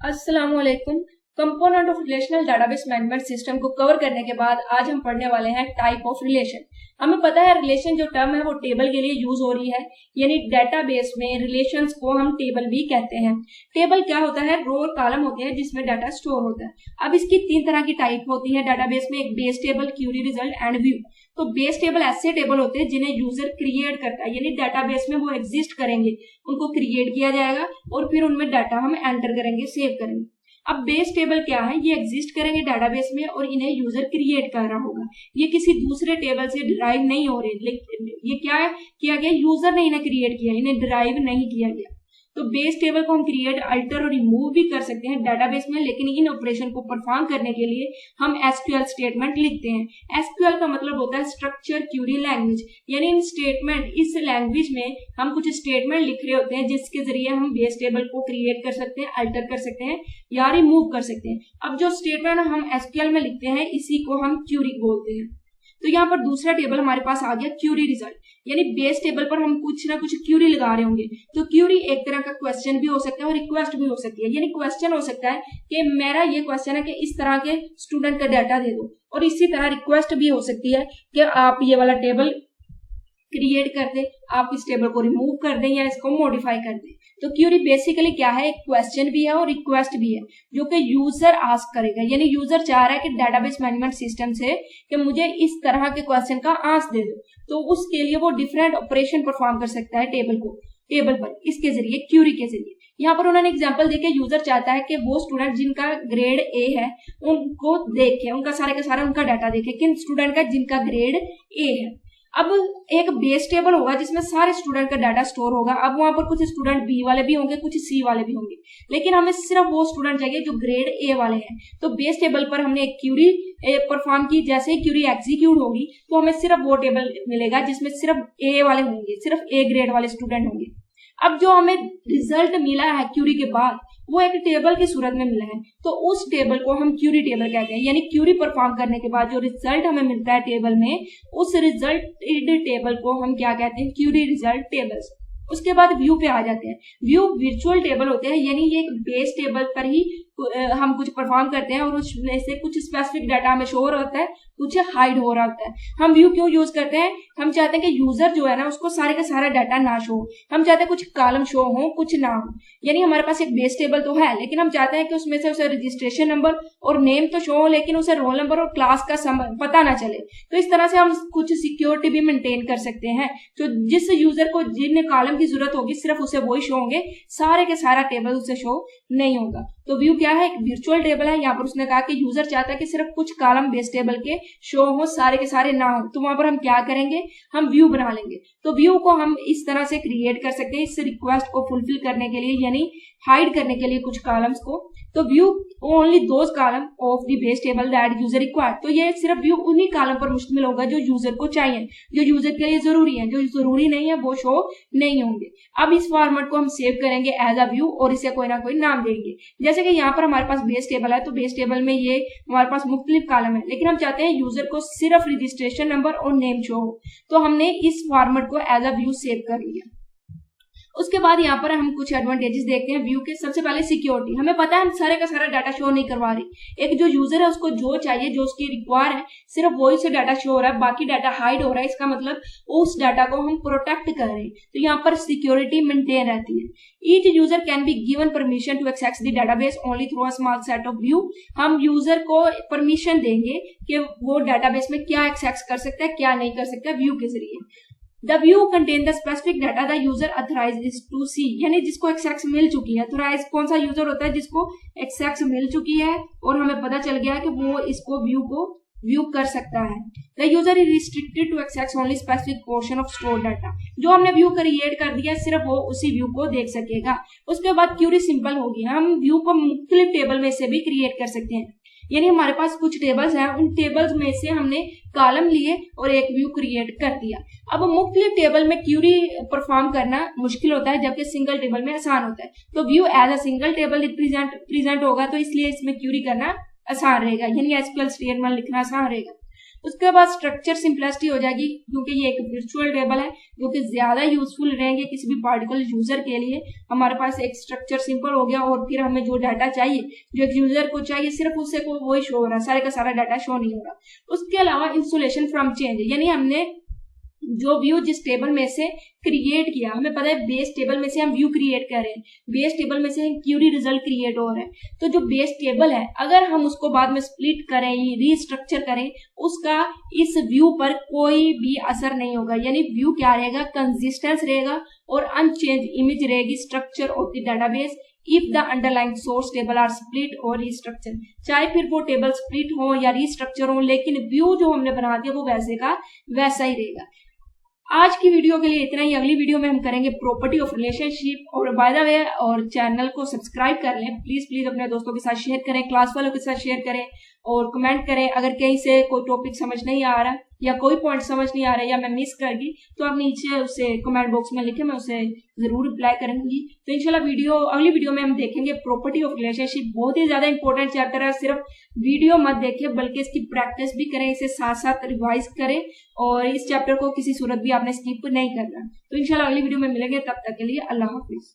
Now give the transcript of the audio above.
अस्सलाम वालेकुम। Component of relational database management system को कवर करने के बाद आज हम पढ़ने वाले हैं टाइप ऑफ रिलेशन। हमें पता है रिलेशन जो टर्म है वो टेबल के लिए यूज हो रही है, यानी डेटाबेस में रिलेशंस को हम टेबल भी कहते हैं। टेबल क्या होता है? रो और कॉलम होते हैं जिसमें डाटा स्टोर होता है। अब इसकी तीन तरह की टाइप होती है डेटाबेस में, एक base table, query, result and view. तो बेस टेबल ऐसे टेबल होते हैं जिन्हें यूजर क्रिएट करता है, यानी डेटाबेस में वो एग्जिस्ट करेंगे, उनको क्रिएट किया जाएगा और फिर उनमें डाटा हम एंटर करेंगे, सेव करेंगे। अब बेस टेबल क्या है? ये एग्जिस्ट करेंगे डेटाबेस में और इन्हें यूजर क्रिएट कर रहा होगा। ये किसी दूसरे टेबल से डिराइव नहीं हो रहे, लेकिन ये क्या है किया गया? यूजर ने इन्हें क्रिएट किया, इन्हें डिराइव नहीं किया गया। तो बेस टेबल को हम क्रिएट, अल्टर और रिमूव भी कर सकते हैं डेटाबेस में, लेकिन इन ऑपरेशन को परफॉर्म करने के लिए हम एसक्यूएल स्टेटमेंट लिखते हैं। एसक्यूएल का मतलब होता है स्ट्रक्चर क्यूरी लैंग्वेज, यानी इन स्टेटमेंट, इस लैंग्वेज में हम कुछ स्टेटमेंट लिख रहे होते हैं जिसके जरिए हम बेस टेबल को क्रिएट कर सकते हैं, अल्टर कर सकते हैं या रिमूव कर सकते हैं। अब जो स्टेटमेंट हम एसक्यूएल में लिखते हैं इसी को हम क्यूरी बोलते हैं। तो यहाँ पर दूसरा टेबल हमारे पास आ गया क्यूरी रिजल्ट, यानी बेस टेबल पर हम कुछ ना कुछ क्यूरी लगा रहे होंगे। तो क्यूरी एक तरह का क्वेश्चन भी हो सकता है और रिक्वेस्ट भी हो सकती है। यानी क्वेश्चन हो सकता है कि मेरा ये क्वेश्चन है कि इस तरह के स्टूडेंट का डाटा दे दो, और इसी तरह रिक्वेस्ट भी हो सकती है कि आप ये वाला टेबल क्रिएट कर दे, आप इस टेबल को रिमूव कर दें या इसको मॉडिफाई कर दें। तो क्यूरी बेसिकली क्या है? एक क्वेश्चन भी है और रिक्वेस्ट भी है जो कि यूजर आस्क करेगा, यानी यूजर चाह रहा है कि डेटाबेस मैनेजमेंट सिस्टम से कि मुझे इस तरह के क्वेश्चन का आंसर दे दो। तो उसके लिए वो डिफरेंट ऑपरेशन परफॉर्म कर सकता है टेबल पर इसके जरिए, क्यूरी के जरिए। यहाँ पर उन्होंने एग्जांपल देके यूजर चाहता है कि वो स्टूडेंट जिनका ग्रेड ए है उनको देखे, उनका सारे का सारा उनका डाटा देखे, किन स्टूडेंट का जिनका ग्रेड ए है। अब एक बेस टेबल होगा जिसमें सारे स्टूडेंट का डाटा स्टोर होगा। अब वहां पर कुछ स्टूडेंट बी वाले भी होंगे, कुछ सी वाले भी होंगे, लेकिन हमें सिर्फ वो स्टूडेंट चाहिए जो ग्रेड ए वाले हैं। तो बेस टेबल पर हमने एक क्यूरी परफॉर्म की, जैसे ही क्यूरी एग्जीक्यूट होगी तो हमें सिर्फ वो टेबल मिलेगा जिसमें सिर्फ ए वाले होंगे, सिर्फ ए ग्रेड वाले स्टूडेंट होंगे। अब जो हमें रिजल्ट मिला है क्यूरी के बाद वो एक टेबल की सूरत में मिला है, तो उस टेबल को हम क्यूरी टेबल कहते हैं। यानी क्यूरी परफॉर्म करने के बाद जो रिजल्ट हमें मिलता है टेबल में, उस रिजल्टेड टेबल को हम क्या कहते हैं? Query result tables. उसके बाद व्यू पे आ जाते हैं। व्यू वर्चुअल टेबल होते हैं, यानी ये एक बेस टेबल पर ही हम कुछ परफॉर्म करते हैं और उसमें से कुछ स्पेसिफिक डाटा हमें शो होता है, कुछ हाइड हो रहा होता है। हम व्यू क्यों यूज करते हैं? हम चाहते हैं कि यूजर जो है ना उसको सारे का सारा डाटा ना शो हो। हम चाहते हैं कुछ कॉलम शो हो, कुछ ना हो। यानी हमारे पास एक बेस टेबल तो है, लेकिन हम चाहते हैं कि उसमें से उसे रजिस्ट्रेशन नंबर और नेम तो शो हो, लेकिन उसे रोल नंबर और क्लास का पता ना चले। तो इस तरह से हम कुछ सिक्योरिटी भी मेंटेन कर सकते हैं। तो जिस यूजर को जिन कॉलम की जरूरत होगी सिर्फ उसे वही शो होंगे, सारे के सारा टेबल उसे शो नहीं होगा। तो व्यू क्या है? एक वर्चुअल टेबल है। यहाँ पर उसने कहा कि यूजर चाहता है कि सिर्फ कुछ कॉलम बेस टेबल के शो हो, सारे के सारे ना हो। तो वहां पर हम क्या करेंगे? हम व्यू बना लेंगे। तो व्यू को हम इस तरह से क्रिएट कर सकते हैं इस रिक्वेस्ट को फुलफिल करने के लिए, यानी हाइड करने के लिए कुछ कॉलम्स को। तो view only those column of the base table that user required. तो ये सिर्फ व्यू उन्हीं कॉलम पर मुश्तमिल होगा जो यूजर को चाहिए, जो यूजर के लिए जरूरी है। जो जरूरी नहीं है वो शो नहीं होंगे। अब इस फॉर्मेट को हम सेव करेंगे एज अ व्यू और इसे कोई ना कोई नाम देंगे। जैसे कि यहाँ पर हमारे पास बेस टेबल है, तो बेस टेबल में ये हमारे पास मुख्तलिफ कॉलम है, लेकिन हम चाहते हैं यूजर को सिर्फ रजिस्ट्रेशन नंबर और नेम शो हो। तो हमने इस फॉर्मेट को एज अ व्यू सेव कर लिया। उसके बाद यहाँ पर हम कुछ एडवांटेजेस देखते हैं व्यू के। सबसे पहले सिक्योरिटी। हमें पता है हम सारे का सारा डाटा शो नहीं करवा रहे। एक जो यूजर है उसको जो चाहिए, जो उसकी रिक्वायर है, सिर्फ वही से डाटा शो हो रहा है, बाकी डाटा हाइड हो रहा है। इसका मतलब उस डाटा को हम प्रोटेक्ट कर रहे हैं। तो यहाँ पर सिक्योरिटी मेंटेन रहती है। Each user can be given permission to access the database only through a small set of view. हम यूजर को परमिशन देंगे कि वो डाटाबेस में क्या एक्सेस कर सकता है, क्या नहीं कर सकता व्यू के जरिए। The view contain the specific data the user authorizes to see, यानी जिसको एक्सेस मिल चुकी है। ऑथराइज कौन सा यूजर होता है? जिसको एक्सेस मिल चुकी है और हमें पता चल गया कि वो इसको व्यू कर सकता है। The user is restricted to access only specific portion of stored data। जो हमने व्यू क्रिएट कर दिया सिर्फ वो उसी व्यू को देख सकेगा। उसके बाद क्यूरी सिंपल होगी। हम व्यू को मुख्तलिफ टेबल में से भी क्रिएट कर सकते हैं, यानी हमारे पास कुछ टेबल्स हैं, उन टेबल्स में से हमने कॉलम लिए और एक व्यू क्रिएट कर दिया। अब मुख्तलिफ टेबल में क्यूरी परफॉर्म करना मुश्किल होता है, जबकि सिंगल टेबल में आसान होता है। तो view as a single table present होगा, तो इसलिए इसमें क्यूरी करना आसान रहेगा, यानी एसक्यूएल स्टेटमेंट लिखना आसान रहेगा। उसके बाद स्ट्रक्चर सिंपलिसिटी हो जाएगी, क्योंकि ये एक वर्चुअल टेबल है जो कि ज्यादा यूजफुल रहेंगे किसी भी पार्टिकुलर यूजर के लिए। हमारे पास एक स्ट्रक्चर सिंपल हो गया और फिर हमें जो डाटा चाहिए, जो एक यूजर को चाहिए, सिर्फ उससे को वही शो हो रहा है, सारे का सारा डाटा शो नहीं हो रहा। उसके अलावा इंसुलेशन फ्रॉम चेंज, यानी हमने जो व्यू जिस टेबल में से क्रिएट किया, हमें पता है बेस टेबल में से हम व्यू क्रिएट कर रहे हैं, बेस टेबल में से क्यूरी रिजल्ट क्रिएट हो रहा है, तो जो बेस टेबल है अगर हम उसको बाद में स्प्लिट करें, रीस्ट्रक्चर करें, उसका इस व्यू पर कोई भी असर नहीं होगा। यानी व्यू क्या रहेगा, कंसिस्टेंस रहेगा और अनचेंज इमेज रहेगी structure of the database if the underlying source table are split और रीस्ट्रक्चर। चाहे फिर वो टेबल स्प्लिट हो या रीस्ट्रक्चर हो, लेकिन व्यू जो हमने बना दिया वो वैसे का वैसा ही रहेगा। आज की वीडियो के लिए इतना ही। अगली वीडियो में हम करेंगे प्रॉपर्टी ऑफ रिलेशनशिप। और बाय द वे, और चैनल को सब्सक्राइब कर लें प्लीज प्लीज, अपने दोस्तों के साथ शेयर करें, क्लास वालों के साथ शेयर करें और कमेंट करें। अगर कहीं से कोई टॉपिक समझ नहीं आ रहा या कोई पॉइंट समझ नहीं आ रहा या मैं मिस कर गई तो आप नीचे उसे कमेंट बॉक्स में लिखें, मैं उसे जरूर रिप्लाई करूंगी। तो इंशाल्लाह अगली वीडियो में हम देखेंगे प्रॉपर्टी ऑफ रिलेशनशिप। बहुत ही ज्यादा इंपॉर्टेंट चैप्टर है, सिर्फ वीडियो मत देखें बल्कि इसकी प्रैक्टिस भी करें, इसे साथ साथ रिवाइज करें और इस चैप्टर को किसी सूरत भी आपने स्किप नहीं करना। तो इंशाल्लाह अगली वीडियो में मिलेंगे, तब तक के लिए अल्लाह हाफिज।